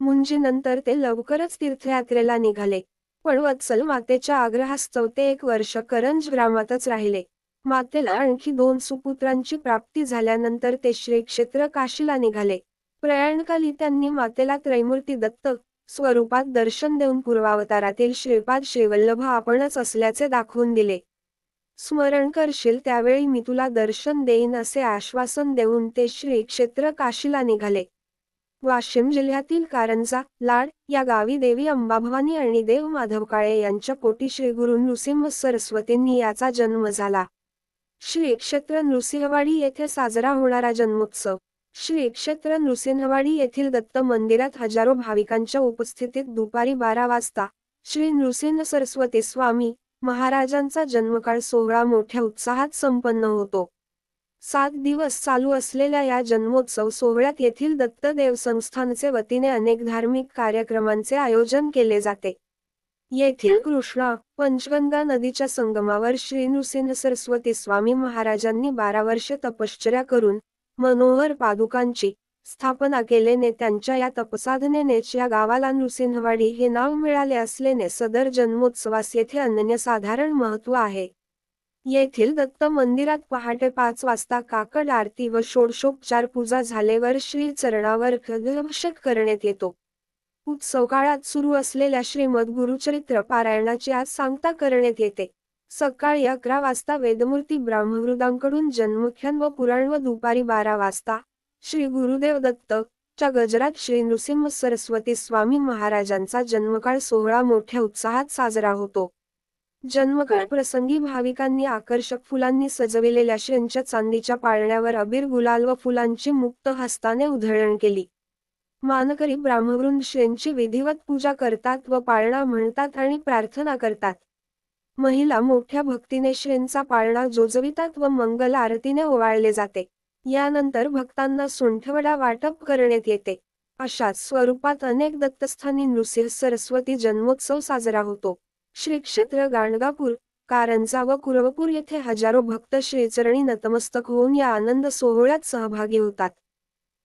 मुंजीनंतर ते लवकरच तीर्थयात्रेला निघाले. पण वत्सल मातेच्या आग्रहास्तव ते 1 वर्ष करंज ग्रामातच राहिले. मातेला आणखी 2 सुपुत्रांची प्राप्ती झाल्यानंतर ते श्री क्षेत्र काशीला निघाले. प्रयाणकाली त्यांनी मातेला त्रैमूर्ती दत्त स्वरूपात दर्शन देऊन पूर्वावतारातील श्रीपाद श्रीवल्लभ आपणच असल्याचे दाखवून दिले. स्मरण करशील त्यावेळी मी तुला दर्शन देईन असे आश्वासन देऊन ते श्री क्षेत्र काशीला निघाले. वाशिम जिल्ह्यातील कारंजा, लाड या गावी देवी अंबाभवानी आणि देव माधव काळे यांच्या पोटी श्री गुरु नृसिंह सरस्वतींनी याचा जन्म झाला. श्री क्षेत्र नृसिंहवाडी येथे साजरा होणारा जन्मोत्सव. श्री क्षेत्र नृसिंहवाडी येथील दत्त मंदिरात हजारो भाविकांच्या उपस्थितीत दुपारी 12 वाजता श्री नृसिंह सरस्वती स्वामी महाराजांचा जन्मकाळ सोहळा मोठ्या उत्साहात संपन्न होतो. 7 दिवस चालू असलेल्या या जन्मोत्सव सोहळ्यात येथील दत्तदेव संस्थानचे वतीने अनेक धार्मिक कार्यक्रमांचे आयोजन केले जाते. येथील कृष्णा पंचगंगा नदीच्या संगमावर श्री नृसिंह सरस्वती स्वामी महाराजांनी 12 वर्षे तपश्चर्या करून मनोहर पादुकांची स्थापना केल्याने त्यांच्या या तपसाधनेनेच या गावाला नृसिंहवाडी हे नाव मिळाले असल्याने सदर जन्मोत्सवास येथे अनन्यसाधारण महत्त्व आहे. येथील दत्त मंदिरात पहाटे 5 वाजता काकड आरती व षोडशोपचार पूजा झाल्यावर श्री चरणावर अभिषेक करण्यात येतो. उत्सव काळात सुरू असलेल्या श्रीमद गुरुचरित्र पारायणाची आज सांगता करण्यात येते. सकाळी 11 वाजता वेदमूर्ती ब्राह्मवृदांकडून जन्मख्यान व पुराण व दुपारी 12 वाजता श्री गुरुदेव दत्त च्या गजरात श्री नृसिंह सरस्वती स्वामी महाराजांचा जन्मकाळ सोहळा मोठ्या उत्साहात साजरा होतो. जन्मकाळ प्रसंगी भाविकांनी आकर्षक फुलांनी सजविलेल्या श्रींच्या चांदीच्या पाळण्यावर अबीर गुलाल व फुलांची मुक्त हस्ताने उधळण केली. मानकरी ब्राह्मवृंद श्रींची विधिवत पूजा करतात व पाळणा म्हणतात आणि प्रार्थना करतात. महिला मोठ्या भक्तीने श्रींचा पाळणा जोजवितात व मंगल आरतीने ओवाळले जाते. यानंतर भक्तांना सुंठवडा वाटप करण्यात येते. अशाच स्वरूपात अनेक दत्तस्थानी नृसिंह सरस्वती जन्मोत्सव साजरा होतो. श्री क्षेत्र गाणगापूर, कारंजा व कुरवपूर येथे हजारो भक्त श्रीचरणी नतमस्तक होऊन या आनंद सोहळ्यात सहभागी होतात.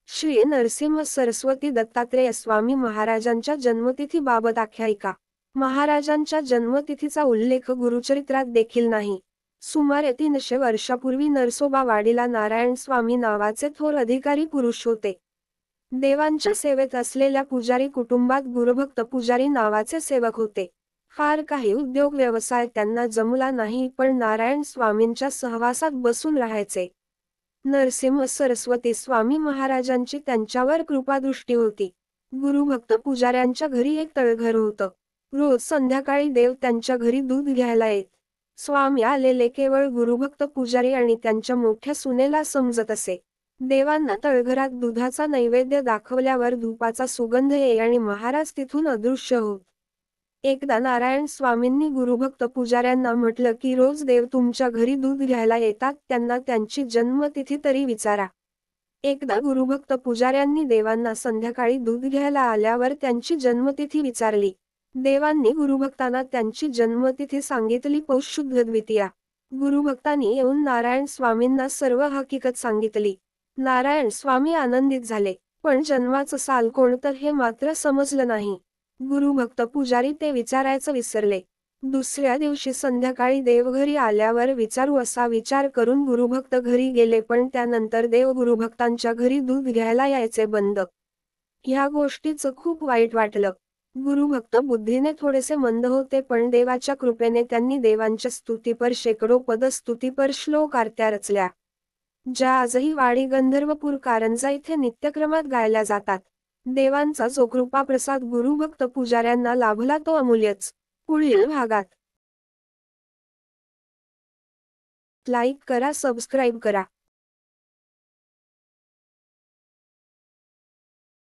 श्री नरसिंह सरस्वती दत्तात्रेय स्वामी महाराजांच्या जन्मतिथीबाबत आख्यायिका. महाराजांच्या जन्मतिथीचा उल्लेख गुरुचरित्रात देखील नाही. सुमारे 300 वर्षापूर्वी नरसोबा वाडीला नारायण स्वामी नावाचे थोर अधिकारी पुरुष होते. देवांच्या सेवेत असलेल्या पुजारी कुटुंबात गुरुभक्त पुजारी नावाचे सेवक होते. फार काही उद्योग व्यवसाय त्यांना जमला नाही, पण नारायण स्वामींच्या सहवासात बसून राहायचे. नरसिंह सरस्वती स्वामी महाराजांची त्यांच्यावर कृपादृष्टी होती. गुरुभक्त पुजाऱ्यांच्या घरी एक तळघर होतं. रोज संध्याकाळी देव त्यांच्या घरी दूध घ्यायला येत. स्वामी आलेले केवळ गुरुभक्त पुजारी आणि त्यांच्या मोठ्या सुनेला समजत असे. देवांना तळघरात दुधाचा नैवेद्य दाखवल्यावर धूपाचा सुगंध येई आणि महाराज तिथून अदृश्य होत. एकदा नारायण स्वामींनी गुरुभक्त पुजाऱ्यांना म्हटलं की रोज देव तुमच्या घरी दूध घ्यायला येतात, त्यांना त्यांची जन्मतिथी तरी विचारा. एकदा गुरुभक्त पुजाऱ्यांनी देवांना संध्याकाळी दूध घ्यायला आल्यावर त्यांची जन्मतिथी विचारली. देवांनी गुरुभक्तांना त्यांची जन्मतिथी सांगितली. पौष शुद्ध द्वितीया. गुरुभक्तांनी येऊन नारायण स्वामींना सर्व हकीकत सांगितली. नारायण स्वामी आनंदित झाले, पण जन्माचं साल कोणतं हे मात्र समजलं नाही. गुरुभक्त पुजारी ते विचारायचं विसरले. दुसऱ्या दिवशी संध्याकाळी देव घरी आल्यावर विचारू असा विचार करून गुरुभक्त घरी गेले, पण त्यानंतर देव गुरुभक्तांच्या घरी दूध घ्यायला यायचे बंद. ह्या गोष्टीचं खूप वाईट वाटलं. गुरुभक्त बुद्धीने थोडेसे मंद होते, पण देवाच्या कृपेने त्यांनी देवांच्या स्तुतीपर शेकडो पद स्तुतीपर श्लोक आरत्या रचल्या, ज्या आजही वाडी गंधर्वपूर कारंजा इथे नित्यक्रमात गायल्या जातात. देवांचा जो कृपाप्रसाद गुरुभक्त पुजाऱ्यांना लाभला तो अमूल्यच. पुढील भागात लाईक करा, सबस्क्राईब करा.